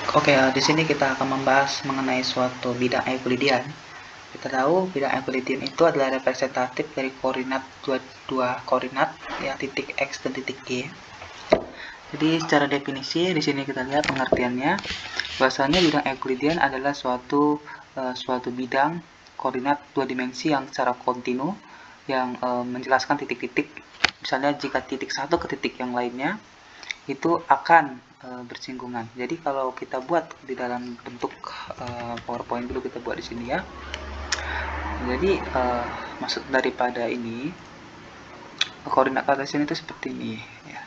Oke, di sini kita akan membahas mengenai suatu bidang Euclidean. Kita tahu bidang Euclidean itu adalah representatif dari koordinat dua koordinat, ya, titik x dan titik y. Jadi secara definisi di sini kita lihat pengertiannya, bahwasanya bidang Euclidean adalah suatu bidang koordinat dua dimensi yang secara kontinu yang menjelaskan titik-titik. Misalnya jika titik satu ke titik yang lainnya itu akan bersinggungan. Jadi kalau kita buat di dalam bentuk PowerPoint dulu, kita buat di sini ya. Jadi maksud daripada ini koordinat kartesian itu seperti ini ya.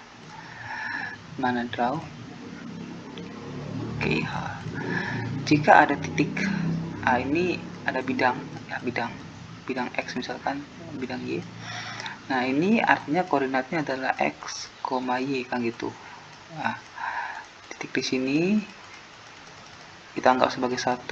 Mana draw? Oke. Jika ada titik ini ada bidang ya, bidang x misalkan, bidang y. Nah, ini artinya koordinatnya adalah x, y kan gitu. Nah, titik di sini kita anggap sebagai 1,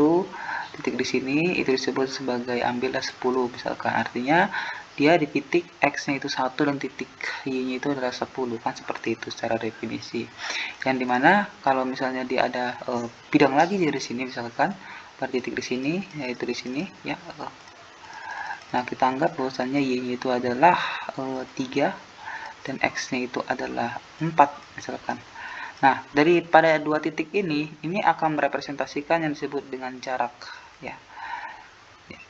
titik di sini itu disebut sebagai ambillah 10 misalkan. Artinya dia di titik x-nya itu 1 dan titik y-nya itu adalah 10, kan seperti itu secara definisi. Yang dimana kalau misalnya dia ada bidang lagi di sini misalkan pada titik di sini, yaitu di sini ya. Nah, kita anggap bahwasannya y-nya itu adalah 3 dan x-nya itu adalah 4 misalkan. Nah, daripada dua titik ini akan merepresentasikan yang disebut dengan jarak ya.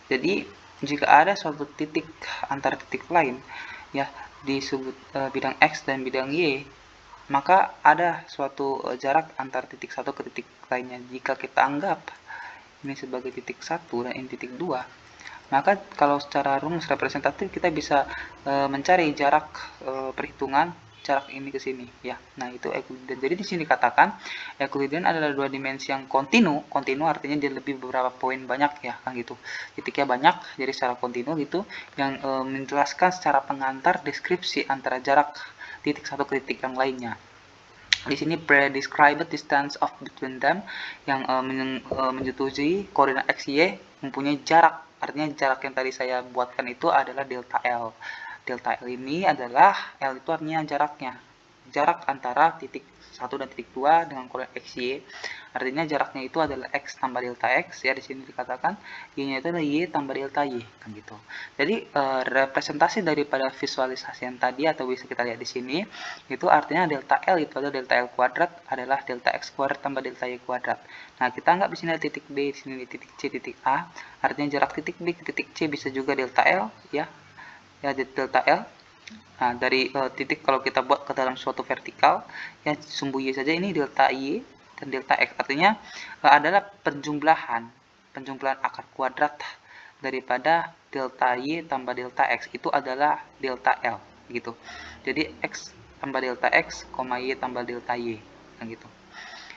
Jadi jika ada suatu titik antara titik lain ya disebut bidang x dan bidang y, maka ada suatu jarak antara titik satu ke titik lainnya. Jika kita anggap ini sebagai titik 1 dan ini titik 2, maka kalau secara rumus representatif kita bisa mencari jarak perhitungan jarak ini ke sini ya. Nah, itu Euclidean. Jadi di sini dikatakan Euclidean adalah dua dimensi yang kontinu. Kontinu artinya dia lebih beberapa poin banyak ya kan gitu. Titiknya banyak, jadi secara kontinu gitu yang menjelaskan secara pengantar deskripsi antara jarak titik satu ke titik yang lainnya. Di sini prescribed distance of between them yang menyetujui koordinat x, y mempunyai jarak. Artinya jarak yang tadi saya buatkan itu adalah delta L. Delta L ini adalah L itu artinya jaraknya. Jarak antara titik 1 dan titik 2 dengan koordinat x, y. Artinya jaraknya itu adalah x tambah delta x ya, di sini dikatakan y-nya itu adalah y tambah delta y kan gitu. Jadi representasi daripada visualisasi yang tadi atau bisa kita lihat di sini itu artinya delta L itu adalah delta L kuadrat adalah delta x kuadrat tambah delta y kuadrat. Nah, kita anggap di sini ada titik B, di sini titik C, titik A. Artinya jarak titik B ke titik C bisa juga delta L ya. Ya, delta L. Nah, dari titik kalau kita buat ke dalam suatu vertikal ya, sumbu Y saja ini delta Y dan delta X. Artinya adalah penjumlahan akar kuadrat daripada delta Y tambah delta X itu adalah delta L gitu. Jadi X tambah delta X, Y tambah delta Y kan gitu.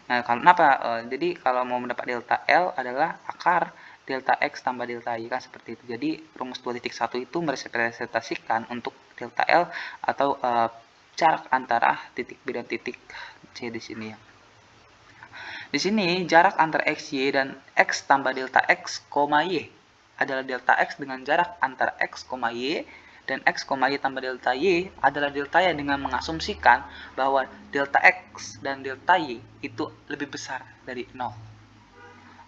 Nah, kenapa? Jadi kalau mau mendapat delta L adalah akar delta X tambah delta Y kan seperti itu. Jadi rumus 2.1 itu merepresentasikan untuk delta L atau jarak antara titik B dan titik C di sini ya. Di sini jarak antara XY dan X tambah delta X, Y adalah delta X dengan jarak antara X, Y dan X, Y tambah delta Y adalah delta Y dengan mengasumsikan bahwa delta X dan delta Y itu lebih besar dari 0.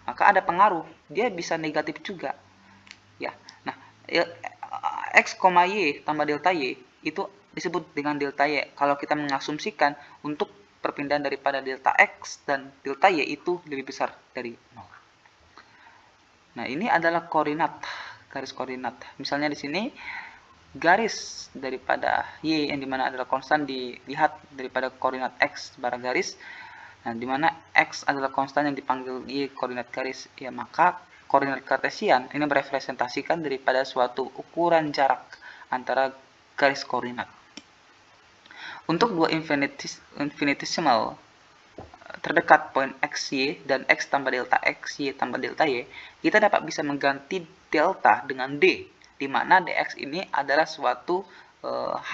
Maka ada pengaruh, dia bisa negatif juga. Ya. Nah, X, Y tambah delta Y itu disebut dengan delta Y kalau kita mengasumsikan untuk perpindahan daripada delta X dan delta Y itu lebih besar dari 0. Nah, ini adalah koordinat, garis koordinat. Misalnya di sini garis daripada Y yang dimana adalah konstan dilihat daripada koordinat X barang garis. Nah, dimana X adalah konstan yang dipanggil Y koordinat garis. Ya, maka koordinat kartesian ini merepresentasikan daripada suatu ukuran jarak antara garis koordinat. Untuk dua infinitesimal terdekat poin XY dan X tambah delta X, Y tambah delta Y, kita dapat bisa mengganti delta dengan D, di mana dx ini adalah suatu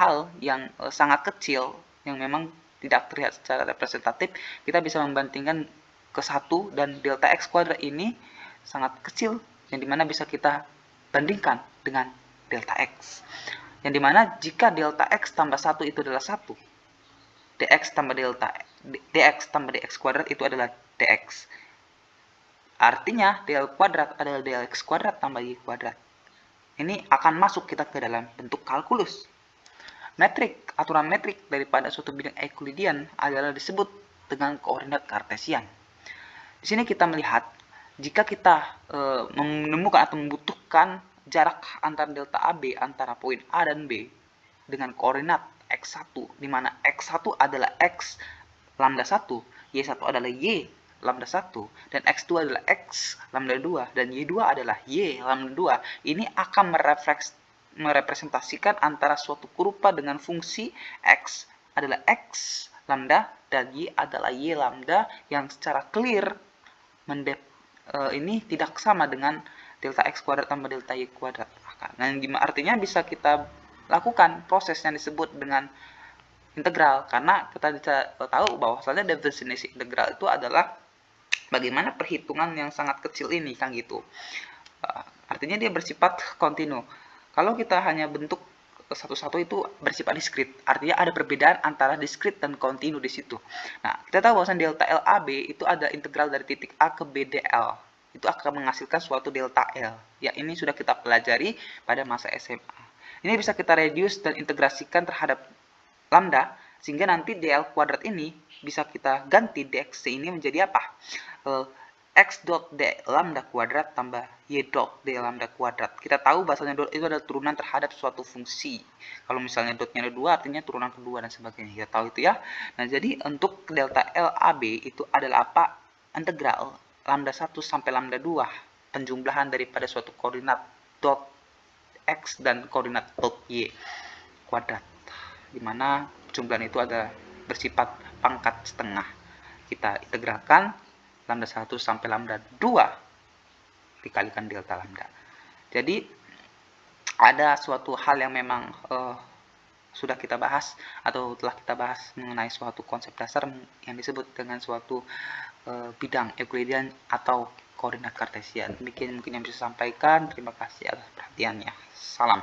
hal yang sangat kecil, yang memang tidak terlihat secara representatif. Kita bisa membandingkan ke 1 dan delta X kuadrat ini sangat kecil, yang dimana bisa kita bandingkan dengan delta X. Yang dimana jika delta X tambah 1 itu adalah 1, dx tambah dx kuadrat itu adalah dx. Artinya del kuadrat adalah dx kuadrat tambah y kuadrat. Ini akan masuk kita ke dalam bentuk kalkulus. Metrik, aturan metrik daripada suatu bidang Euclidean adalah disebut dengan koordinat Kartesian. Di sini kita melihat jika kita menemukan atau membutuhkan jarak antara delta AB antara poin A dan B dengan koordinat x1, di mana x1 adalah x lambda 1, y1 adalah y lambda 1, dan x2 adalah x lambda 2, dan y2 adalah y lambda 2. Ini akan merepresentasikan antara suatu kurva dengan fungsi x adalah x lambda dan y adalah y lambda yang secara clear ini tidak sama dengan delta x kuadrat tambah delta y kuadrat. Nah, artinya bisa kita lakukan proses yang disebut dengan integral, karena kita bisa tahu bahwasanya definisi integral itu adalah bagaimana perhitungan yang sangat kecil ini kan gitu. Artinya dia bersifat kontinu. Kalau kita hanya bentuk satu-satu itu bersifat diskrit, artinya ada perbedaan antara diskrit dan kontinu di situ. Nah, kita tahu bahwasanya delta LAB itu ada integral dari titik A ke B dl. Itu akan menghasilkan suatu delta L. Ya, ini sudah kita pelajari pada masa SMA. Ini bisa kita reduce dan integrasikan terhadap lambda, sehingga nanti dl kuadrat ini bisa kita ganti dx ini menjadi apa? X dot d lambda kuadrat tambah y dot d lambda kuadrat. Kita tahu bahasanya dot itu adalah turunan terhadap suatu fungsi. Kalau misalnya dotnya ada 2, artinya turunan kedua dan sebagainya. Kita tahu itu ya. Nah, jadi untuk delta LAB itu adalah apa? Integral lambda 1 sampai lambda 2, penjumlahan daripada suatu koordinat dot x dan koordinat dot y kuadrat, dimana jumlahan itu ada bersifat pangkat setengah. Kita integralkan lambda 1 sampai lambda 2 dikalikan delta lambda. Jadi ada suatu hal yang memang sudah kita bahas atau telah kita bahas mengenai suatu konsep dasar yang disebut dengan suatu bidang Euclidean atau koordinat Kartesian. Demikian mungkin yang bisa saya sampaikan. Terima kasih atas perhatiannya. Salam.